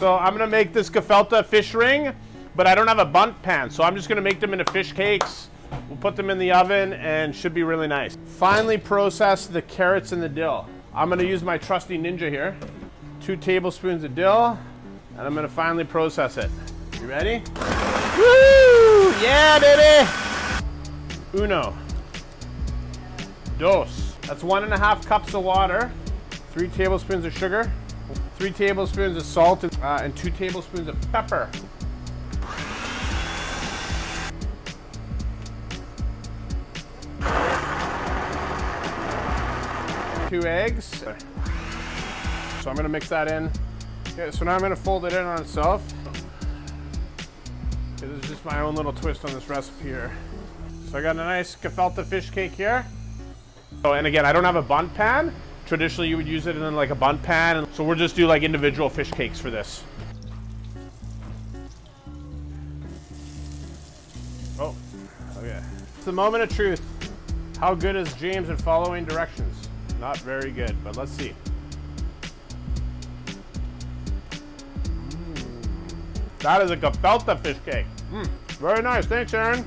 So I'm gonna make this gefilte fish ring, but I don't have a bundt pan, so I'm just gonna make them into fish cakes. We'll put them in the oven and should be really nice. Finally process the carrots and the dill. I'm gonna use my trusty Ninja here. 2 tablespoons of dill, and I'm gonna finally process it. You ready? Woo! Yeah, baby! Uno. Dos. That's 1.5 cups of water, 3 tablespoons of sugar, 3 tablespoons of salt, and 2 tablespoons of pepper. Two eggs. So I'm gonna mix that in. Okay, so now I'm gonna fold it in on itself. This is just my own little twist on this recipe here. So I got a nice gefilte fish cake here. Oh, and again, I don't have a bundt pan. Traditionally, you would use it in like a bundt pan. So we'll just do like individual fish cakes for this. Oh, okay. It's the moment of truth. How good is James at following directions? Not very good, but let's see. That is a gefilte fish cake. Very nice, thanks Aaron.